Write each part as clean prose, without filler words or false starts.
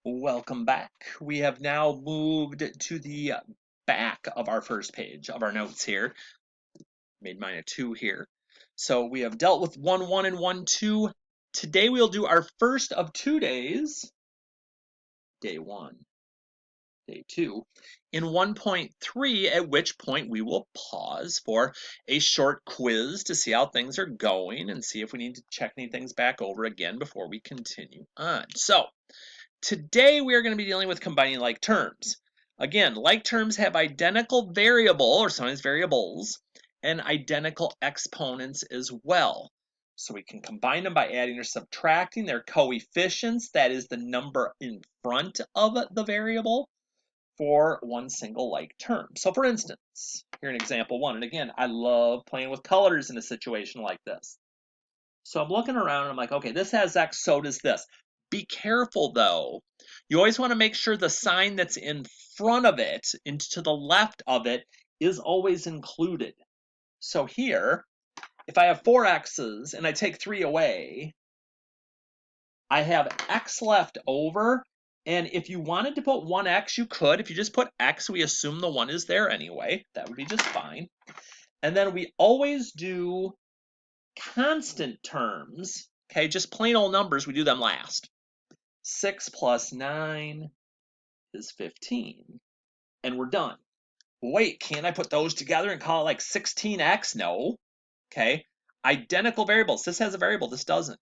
Welcome back. We have now moved to the back of our first page of our notes here. Made mine a 2 here. So we have dealt with 1, 1, and 1, 2. Today we'll do our first of 2 days, day 1, day 2, in 1.3, at which point we will pause for a short quiz to see how things are going and see if we need to check any things back over again before we continue on. So today we are going to be dealing with combining like terms. Again, like terms have identical variable, or sometimes variables, and identical exponents as well. So we can combine them by adding or subtracting their coefficients, that is the number in front of the variable, for one single like term. So for instance, here in example 1, and again, I love playing with colors in a situation like this. So I'm looking around and I'm like, okay, this has X, so does this. Be careful though. You always want to make sure the sign that's in front of it and to the left of it is always included. So here, if I have 4 X's and I take 3 away, I have X left over. And if you wanted to put 1X, you could. If you just put X, we assume the 1 is there anyway. That would be just fine. And then we always do constant terms, okay, just plain old numbers, we do them last. 6 plus 9 is 15, and we're done. Wait, can't I put those together and call it like 16x? No, okay. Identical variables, this has a variable, this doesn't.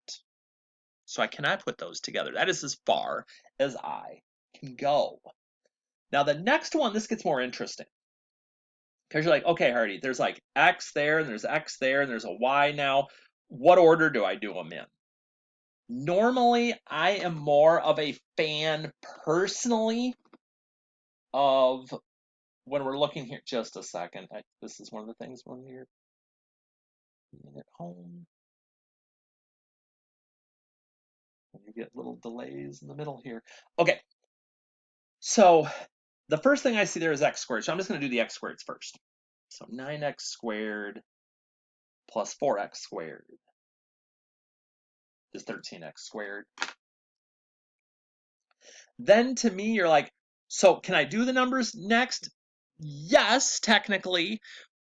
So I cannot put those together. That is as far as I can go. Now the next one, this gets more interesting. Because you're like, okay, Hardy, there's like x there, and there's x there, and there's a y now. What order do I do them in? Normally, I am more of a fan personally of when we're looking here. Just a second. This is one of the things when you're at home, when you get little delays in the middle here. Okay, so the first thing I see there is x squared. So I'm just going to do the x squareds first. So 9x squared plus 4x squared is 13x squared. Then to me, you're like, so can I do the numbers next? Yes, technically,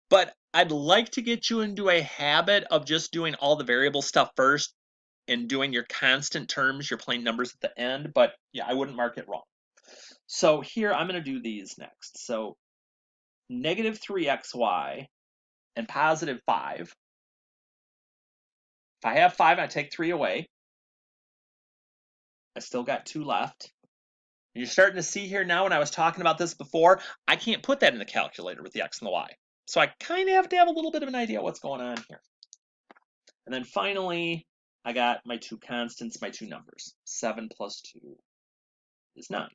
but I'd like to get you into a habit of just doing all the variable stuff first and doing your constant terms, your plain numbers at the end, but yeah, I wouldn't mark it wrong. So here, I'm gonna do these next. So negative 3xy and positive 5. If I have 5 and I take 3 away, I still got 2 left. You're starting to see here now, when I was talking about this before, I can't put that in the calculator with the x and the y. So I kind of have to have a little bit of an idea what's going on here. And then finally, I got my 2 constants, my 2 numbers. 7 plus 2 is 9.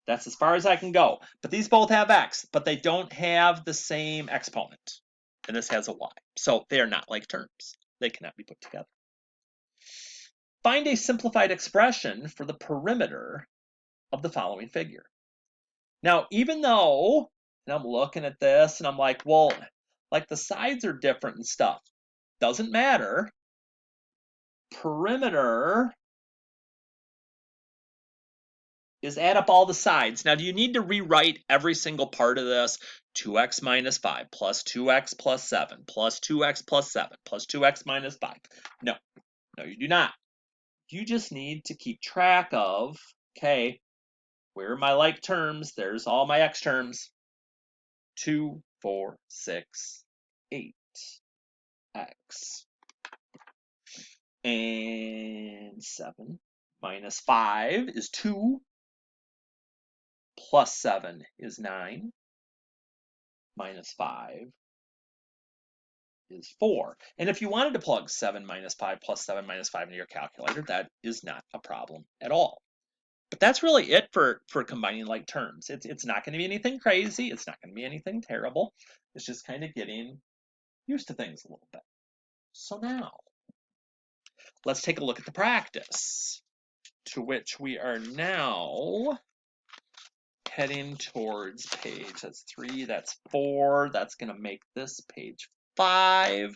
That's as far as I can go. But these both have x, but they don't have the same exponent. And this has a y. So they are not like terms. They cannot be put together. Find a simplified expression for the perimeter of the following figure. Now, even though, and I'm looking at this and I'm like, well, like the sides are different and stuff. Doesn't matter. Perimeter is add up all the sides. Now, do you need to rewrite every single part of this? 2x minus 5 plus 2x plus 7 plus 2x plus 7 plus 2x minus 5. No, you do not. You just need to keep track of, okay, where are my like terms? There's all my x terms. 2, 4, 6, 8, x. And 7 minus 5 is 2. Plus 7 is 9. Minus 5 is 4. And if you wanted to plug 7 minus 5 plus 7 minus 5 into your calculator, that is not a problem at all. But that's really it for combining like terms. It's not going to be anything crazy. It's not going to be anything terrible. It's just kind of getting used to things a little bit. So now, let's take a look at the practice, to which we are now heading towards page, that's 3, that's 4, that's going to make this page 5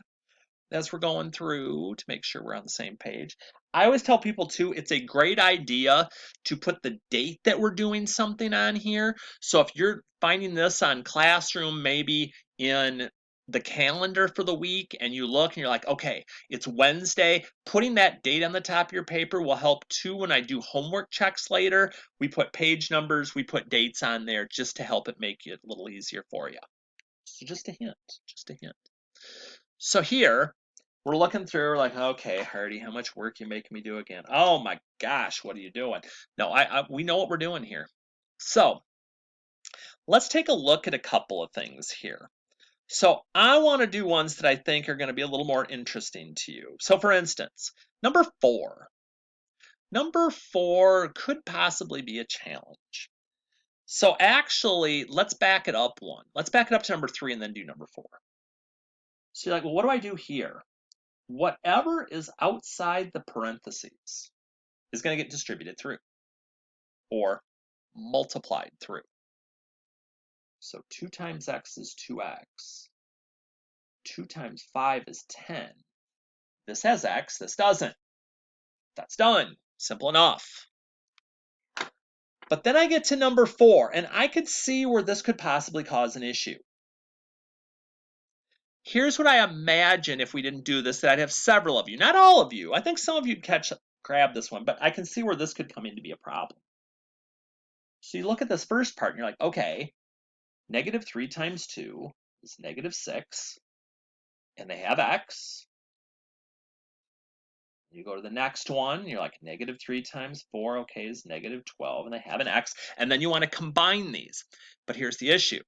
as we're going through to make sure we're on the same page. I always tell people too, it's a great idea to put the date that we're doing something on here. So if you're finding this on Classroom, maybe in the calendar for the week, and you look and you're like, okay, it's Wednesday, putting that date on the top of your paper will help too. When I do homework checks later, we put page numbers, we put dates on there just to help it make it a little easier for you. So just a hint, just a hint. So here, we're looking through like, okay, Hardy, how much work you making me do again? Oh my gosh, what are you doing? No, we know what we're doing here. So let's take a look at a couple of things here. So I want to do ones that I think are going to be a little more interesting to you. So for instance, number 4. Number 4 could possibly be a challenge. So actually, let's back it up one. Let's back it up to number 3 and then do number 4. So you're like, well, what do I do here? Whatever is outside the parentheses is going to get distributed through or multiplied through. So 2 times x is 2x. 2 times 5 is 10. This has x, this doesn't. That's done. Simple enough. But then I get to number 4, and I could see where this could possibly cause an issue. Here's what I imagine if we didn't do this, that I'd have several of you, not all of you. I think some of you'd grab this one, but I can see where this could come in to be a problem. So you look at this first part and you're like, okay, negative 3 times 2 is negative 6, and they have x. You go to the next one, you're like, negative 3 times 4, okay, is negative 12, and they have an x, and then you want to combine these. But here's the issue.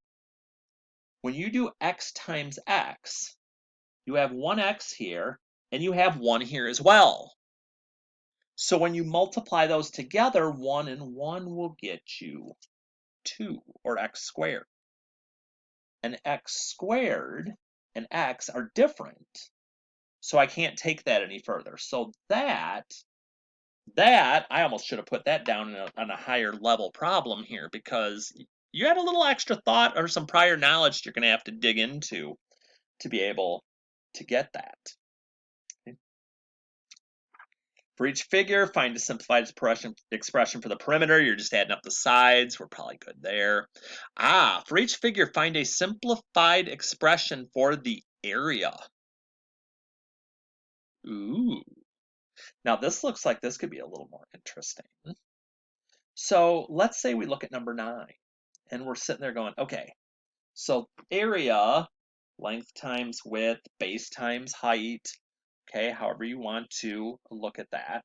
When you do x times x, you have 1x here, and you have 1 here as well. So when you multiply those together, 1 and 1 will get you 2, or x squared. And x squared and x are different, so I can't take that any further. So that I almost should have put that down on a higher level problem here, because you had a little extra thought or some prior knowledge you're going to have to dig into to be able to get that. Okay. For each figure, find a simplified expression for the perimeter. You're just adding up the sides. We're probably good there. For each figure, find a simplified expression for the area. Ooh. Now this looks like this could be a little more interesting. So let's say we look at number 9, and we're sitting there going, okay, so area, length times width, base times height, okay, however you want to look at that.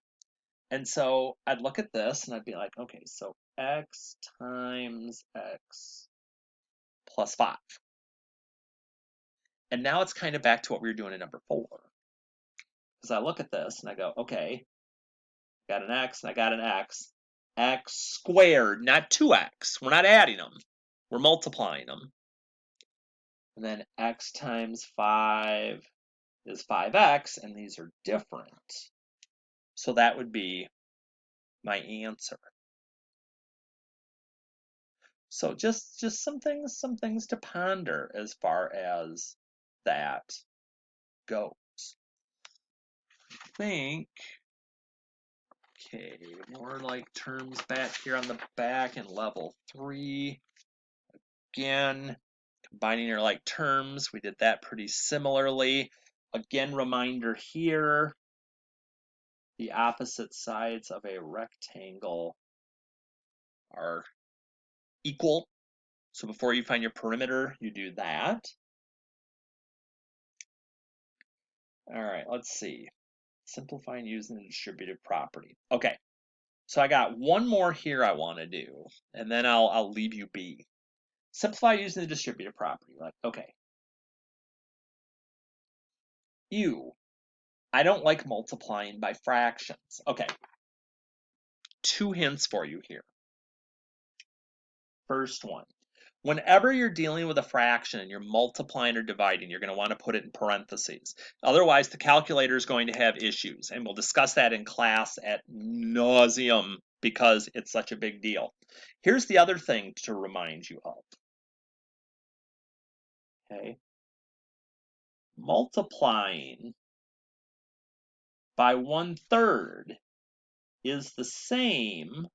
And so I'd look at this and I'd be like, okay, so x times x plus 5. And now it's kind of back to what we were doing in number 4. Because I look at this and I go, okay, got an x and I got an x. X squared, not 2x. We're not adding them. We're multiplying them. And then x times 5 is 5x, and these are different. So that would be my answer. So just some things to ponder as far as that goes. I think, okay, more like terms back here on the back in level 3. Again, combining your like terms, we did that pretty similarly. Again, reminder here, the opposite sides of a rectangle are equal. So before you find your perimeter, you do that. All right, let's see. Simplifying using the distributive property. Okay, so I got one more here I want to do, and then I'll leave you be. Simplify using the distributive property. Like, okay. I don't like multiplying by fractions. Okay. 2 hints for you here. First one. Whenever you're dealing with a fraction and you're multiplying or dividing, you're going to want to put it in parentheses. Otherwise, the calculator is going to have issues, and we'll discuss that in class at nauseum because it's such a big deal. Here's the other thing to remind you of. Okay. Multiplying by 1/3 is the same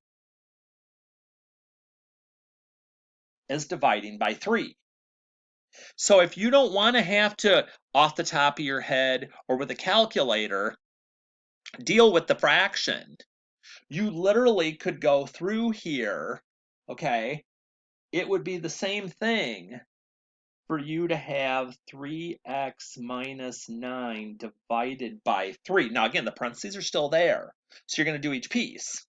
as dividing by 3. So if you don't want to have to, off the top of your head or with a calculator, deal with the fraction, you literally could go through here, okay? It would be the same thing for you to have 3x minus 9 divided by 3. Now again, the parentheses are still there, so you're going to do each piece.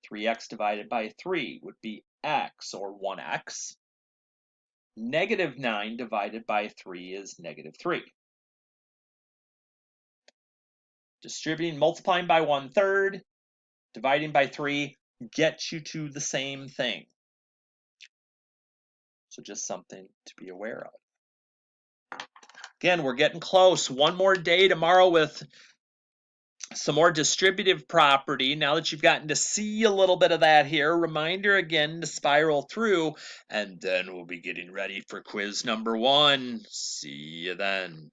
3x divided by 3 would be x, or 1x. Negative 9 divided by 3 is negative 3. Distributing, multiplying by 1/3, dividing by 3 gets you to the same thing. So just something to be aware of. Again, we're getting close. One more day tomorrow with some more distributive property. Now that you've gotten to see a little bit of that here, reminder again to spiral through, and then we'll be getting ready for quiz number 1. See you then.